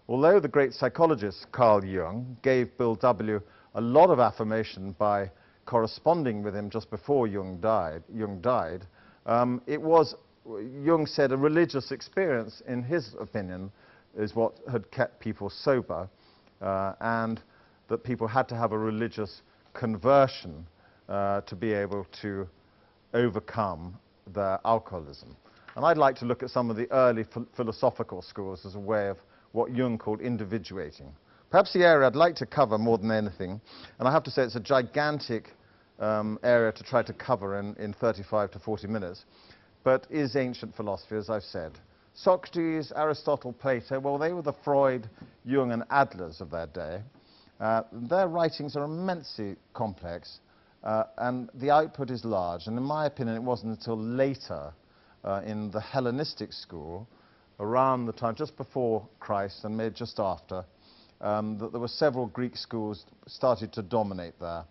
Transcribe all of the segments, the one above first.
Although the great psychologist Carl Jung gave Bill W. a lot of affirmation by corresponding with him just before Jung died, it was, Jung said, a religious experience, in his opinion, is what had kept people sober, and that people had to have a religious conversion to be able to overcome their alcoholism. And I'd like to look at some of the early philosophical schools as a way of what Jung called individuating. Perhaps the area I'd like to cover more than anything, and I have to say it's a gigantic area to try to cover in 35 to 40 minutes, but is ancient philosophy, as I've said. Socrates, Aristotle, Plato, well, they were the Freud, Jung, and Adlers of their day. Their writings are immensely complex, and the output is large. And in my opinion, it wasn't until later in the Hellenistic school, around the time, just before Christ and maybe just after, that there were several Greek schools started to dominate there.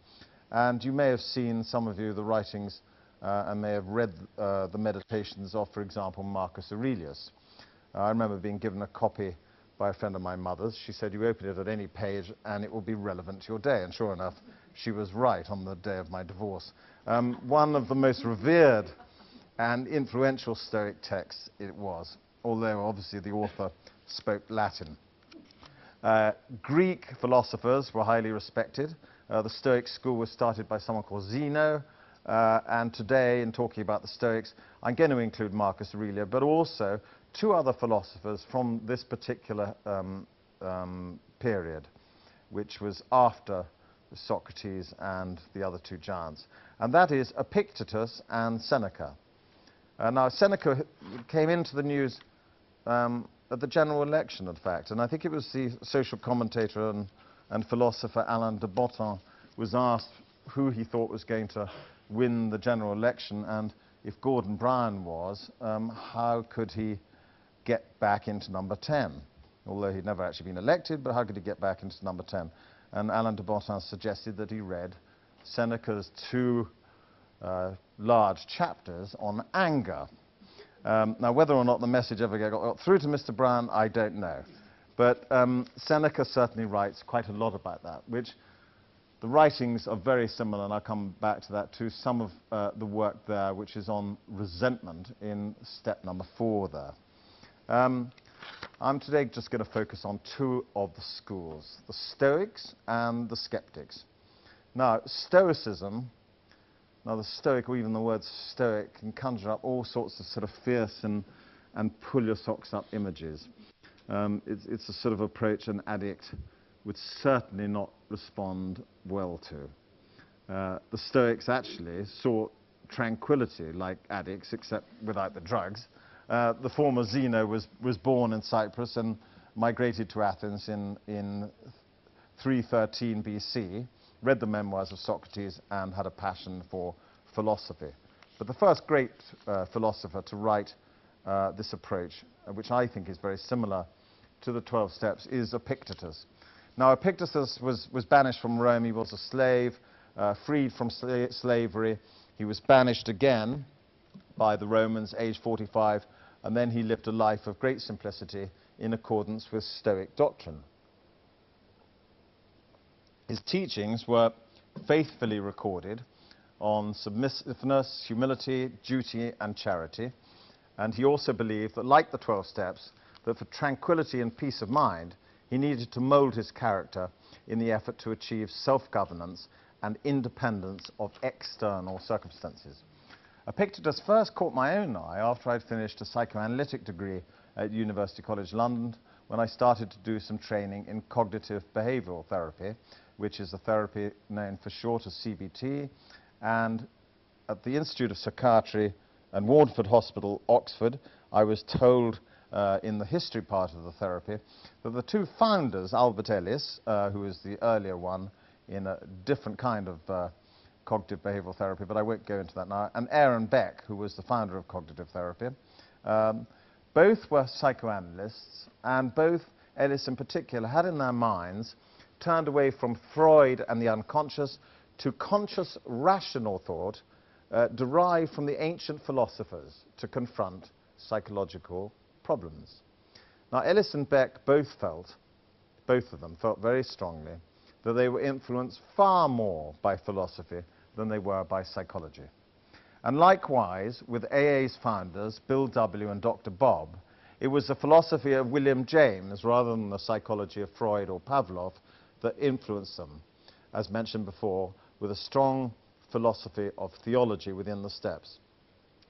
And you may have seen, some of you, the writings and may have read the meditations of, for example, Marcus Aurelius. I remember being given a copy by a friend of my mother's. She said, you open it at any page and it will be relevant to your day. And sure enough, she was right on the day of my divorce. One of the most revered and influential Stoic texts it was, although obviously the author spoke Latin. Greek philosophers were highly respected. The Stoic school was started by someone called Zeno, and today, in talking about the Stoics, I'm going to include Marcus Aurelius, but also two other philosophers from this particular period, which was after Socrates and the other two giants, and that is Epictetus and Seneca. Now, Seneca came into the news at the general election, in fact, and I think it was the social commentator and philosopher Alain de Botton was asked who he thought was going to win the general election, and if Gordon Brown was, how could he get back into number 10? Although he'd never actually been elected, but how could he get back into number 10? And Alain de Botton suggested that he read Seneca's two large chapters on anger. Now, whether or not the message ever got through to Mr. Brown, I don't know. But Seneca certainly writes quite a lot about that, which the writings are very similar, and I'll come back to that, to some of the work there, which is on resentment in step number 4 there. I'm today just going to focus on two of the schools, the Stoics and the Skeptics. Now, Stoicism, now the Stoic, or even the word Stoic, can conjure up all sorts of sort of fierce and pull-your-socks-up images. It's a sort of approach an addict would certainly not respond well to. The Stoics actually sought tranquility like addicts, except without the drugs. The former Zeno was born in Cyprus and migrated to Athens in 313 BC, read the memoirs of Socrates, and had a passion for philosophy. But the first great philosopher to write this approach, which I think is very similar to the 12 steps, is Epictetus. Now, Epictetus was banished from Rome. He was a slave, freed from slavery. He was banished again by the Romans, age 45, and then he lived a life of great simplicity in accordance with Stoic doctrine. His teachings were faithfully recorded on submissiveness, humility, duty, and charity. And he also believed that, like the 12 steps, that for tranquility and peace of mind, he needed to mold his character in the effort to achieve self-governance and independence of external circumstances. Epictetus first caught my own eye after I'd finished a psychoanalytic degree at University College London, when I started to do some training in cognitive behavioral therapy, which is a therapy known for short as CBT, and at the Institute of Psychiatry and Warneford Hospital, Oxford, I was told in the history part of the therapy that the two founders, Albert Ellis, who was the earlier one in a different kind of cognitive behavioral therapy, but I won't go into that now, and Aaron Beck, who was the founder of cognitive therapy, both were psychoanalysts, and both, Ellis in particular, had in their minds turned away from Freud and the unconscious to conscious rational thought derived from the ancient philosophers to confront psychological problems. Now, Ellis and Beck both felt both of them, felt very strongly that they were influenced far more by philosophy than they were by psychology. And likewise, with AA's founders, Bill W. and Dr. Bob, it was the philosophy of William James, rather than the psychology of Freud or Pavlov, that influenced them, as mentioned before, with a strong philosophy of theology within the steps.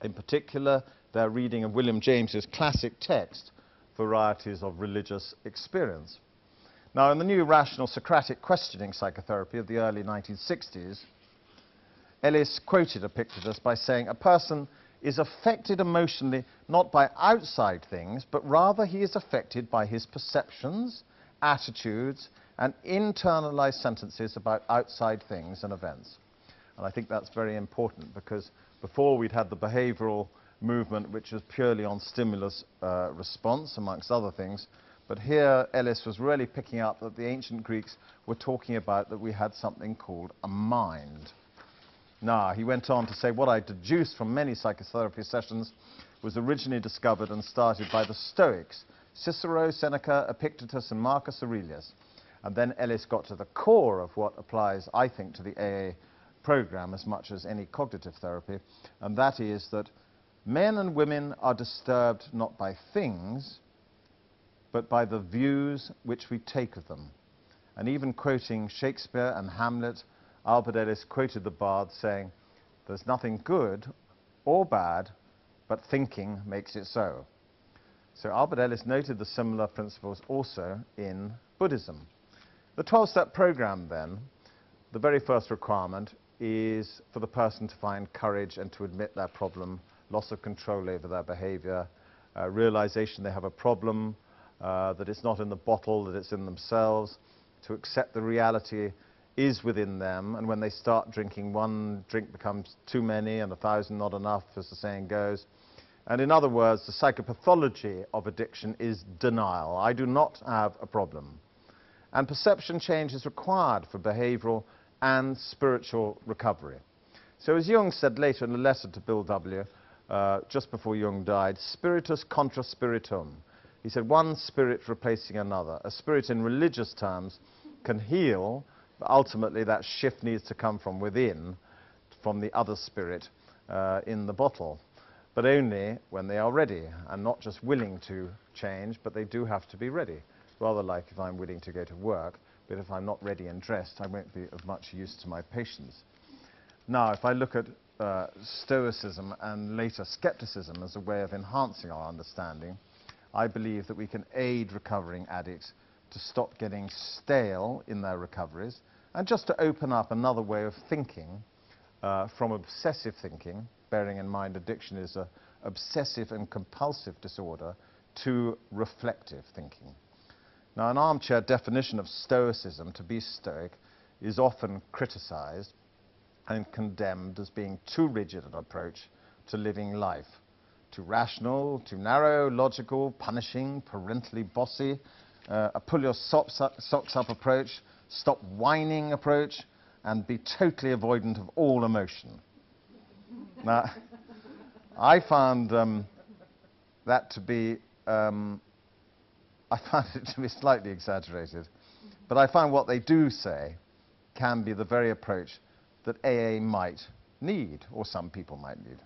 In particular, their reading of William James's classic text, Varieties of Religious Experience. Now, in the new rational Socratic questioning psychotherapy of the early 1960s, Ellis quoted Epictetus by saying, "A person is affected emotionally not by outside things, but rather he is affected by his perceptions, attitudes, and internalized sentences about outside things and events." And I think that's very important, because before we'd had the behavioral movement, which was purely on stimulus response, amongst other things. But here, Ellis was really picking up that the ancient Greeks were talking about that we had something called a mind. Now, he went on to say, what I deduced from many psychotherapy sessions was originally discovered and started by the Stoics, Cicero, Seneca, Epictetus, and Marcus Aurelius. And then Ellis got to the core of what applies, I think, to the AA program as much as any cognitive therapy, and that is that men and women are disturbed not by things, but by the views which we take of them. And even quoting Shakespeare and Hamlet, Albert Ellis quoted the bard saying, "There's nothing good or bad, but thinking makes it so." So Albert Ellis noted the similar principles also in Buddhism. The 12-step program, then, the very first requirement is for the person to find courage and to admit their problem, loss of control over their behavior, realization they have a problem, that it's not in the bottle, that it's in themselves, to accept the reality is within them, and when they start drinking, one drink becomes too many and 1,000 not enough, as the saying goes. And in other words, the psychopathology of addiction is denial. I do not have a problem. And perception change is required for behavioral and spiritual recovery. So as Jung said later in a letter to Bill W., just before Jung died, spiritus contra spiritum. He said, one spirit replacing another. A spirit in religious terms can heal, but ultimately that shift needs to come from within, from the other spirit in the bottle, but only when they are ready, and not just willing to change, but they do have to be ready. Rather like if I'm willing to go to work, but if I'm not ready and dressed, I won't be of much use to my patients. Now, if I look at Stoicism and later skepticism as a way of enhancing our understanding, I believe that we can aid recovering addicts to stop getting stale in their recoveries and just to open up another way of thinking from obsessive thinking, bearing in mind addiction is an obsessive and compulsive disorder, to reflective thinking. Now, an armchair definition of Stoicism, to be Stoic, is often criticized and condemned as being too rigid an approach to living life. Too rational, too narrow, logical, punishing, parentally bossy, a pull your socks up approach, stop whining approach, and be totally avoidant of all emotion. Now, I found that to be, I found it to be slightly exaggerated, but I find what they do say can be the very approach that AA might need, or some people might need.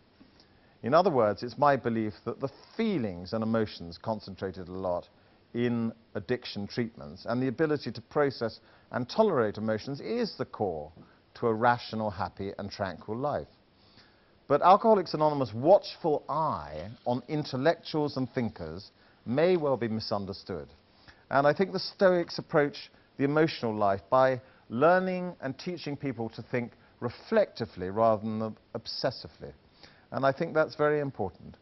In other words, it's my belief that the feelings and emotions concentrated a lot in addiction treatments, and the ability to process and tolerate emotions is the core to a rational, happy, and tranquil life. But Alcoholics Anonymous' watchful eye on intellectuals and thinkers may well be misunderstood. And I think the Stoics approach the emotional life by learning and teaching people to think reflectively rather than obsessively. And I think that's very important.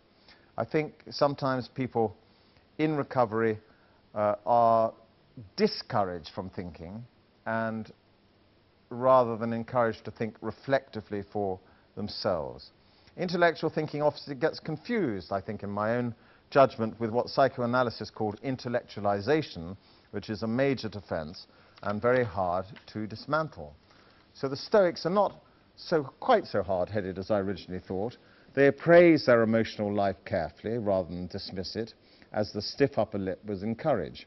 I think sometimes people in recovery are discouraged from thinking, and rather than encouraged to think reflectively for themselves. Intellectual thinking often gets confused, I think, in my own judgment, with what psychoanalysis called intellectualization, which is a major defense and very hard to dismantle. So the Stoics are not quite so hard-headed as I originally thought. They appraise their emotional life carefully rather than dismiss it, as the stiff upper lip was encouraged.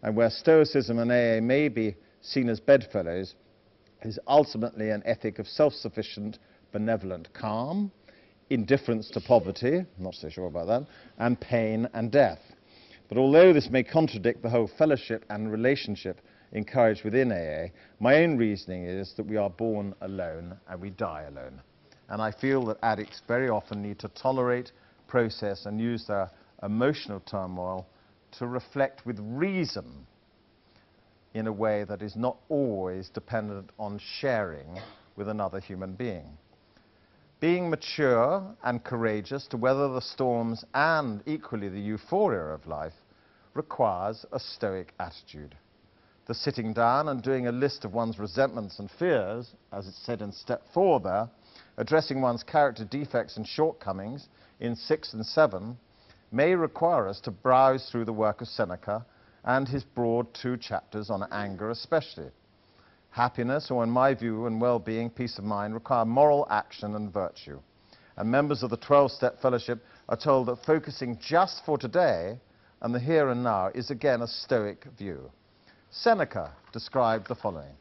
and where Stoicism and AA may be seen as bedfellows, is ultimately an ethic of self-sufficient, benevolent calm, indifference to poverty, I'm not so sure about that, and pain and death. But although this may contradict the whole fellowship and relationship encouraged within AA, my own reasoning is that we are born alone and we die alone. And I feel that addicts very often need to tolerate, process, and use their emotional turmoil to reflect with reason in a way that is not always dependent on sharing with another human being. Being mature and courageous to weather the storms and equally the euphoria of life requires a stoic attitude. The sitting down and doing a list of one's resentments and fears, as it's said in step 4 there, addressing one's character defects and shortcomings in 6 and 7, may require us to browse through the work of Seneca and his broad 2 chapters on anger especially. Happiness, or in my view, and well-being, peace of mind, require moral action and virtue. And members of the 12-step fellowship are told that focusing just for today and the here and now is again a stoic view. Seneca described the following.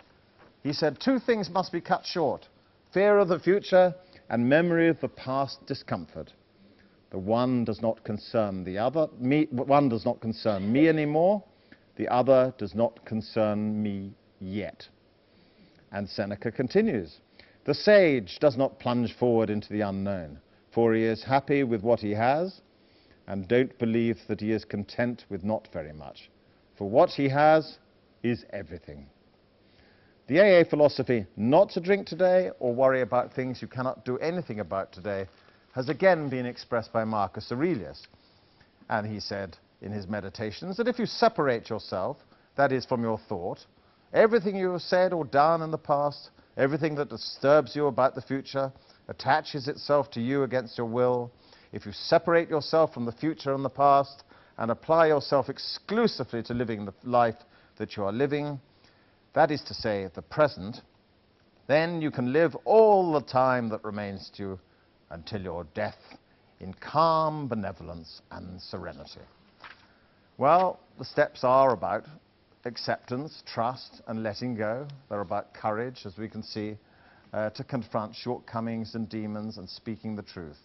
He said, 2 things must be cut short: fear of the future and memory of the past discomfort. The one does not concern the other, one does not concern me anymore, the other does not concern me yet. And Seneca continues, the sage does not plunge forward into the unknown, for he is happy with what he has, and don't believe that he is content with not very much, for what he has is everything. The AA philosophy not to drink today or worry about things you cannot do anything about today has again been expressed by Marcus Aurelius. And he said in his meditations that if you separate yourself, that is from your thought, everything you have said or done in the past, everything that disturbs you about the future, attaches itself to you against your will, if you separate yourself from the future and the past and apply yourself exclusively to living the life that you are living, that is to say, the present, then you can live all the time that remains to you until your death in calm benevolence and serenity. Well, the steps are about acceptance, trust, and letting go. They're about courage, as we can see, to confront shortcomings and demons and speaking the truth.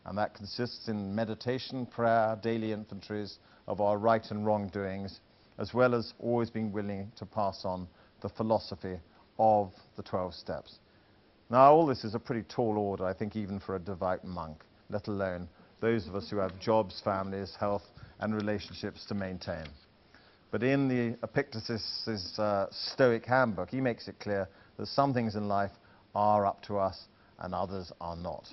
And that consists in meditation, prayer, daily inventories of our right and wrong doings, as well as always being willing to pass on the philosophy of the 12 steps. Now, all this is a pretty tall order, I think, even for a devout monk, let alone those of us who have jobs, families, health, and relationships to maintain. But in the Epictetus's Stoic Handbook, he makes it clear that some things in life are up to us and others are not.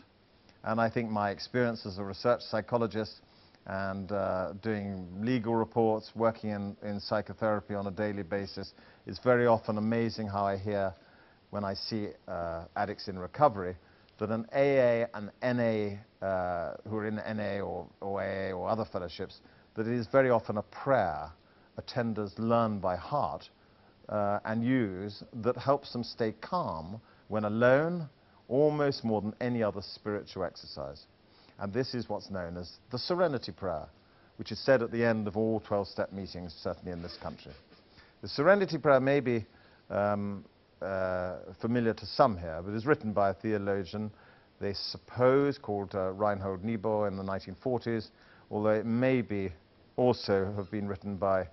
And I think my experience as a research psychologist and doing legal reports, working in psychotherapy on a daily basis, is very often amazing how I hear, when I see addicts in recovery, that an AA and NA, who are in NA or AA or other fellowships, that it is very often a prayer attenders learn by heart and use that helps them stay calm when alone, almost more than any other spiritual exercise. And this is what's known as the Serenity Prayer, which is said at the end of all 12-step meetings, certainly in this country. The Serenity Prayer may be familiar to some here, but is written by a theologian, they suppose, called Reinhold Niebuhr in the 1940s, although it may be also have been written by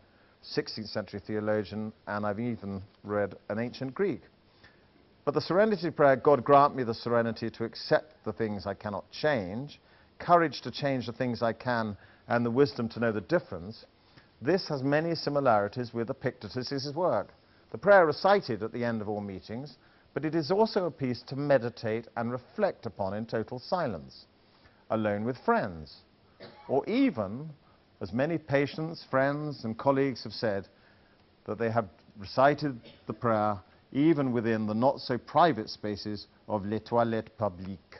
16th century theologian, and I've even read an ancient Greek. But the Serenity Prayer, God grant me the serenity to accept the things I cannot change, courage to change the things I can, and the wisdom to know the difference, this has many similarities with Epictetus's work. The prayer recited at the end of all meetings, but it is also a piece to meditate and reflect upon in total silence, alone with friends, or even, as many patients, friends, and colleagues have said, that they have recited the prayer even within the not-so-private spaces of les toilettes publiques.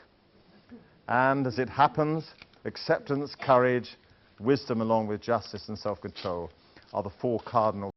And as it happens, acceptance, courage, wisdom along with justice and self-control are the 4 cardinal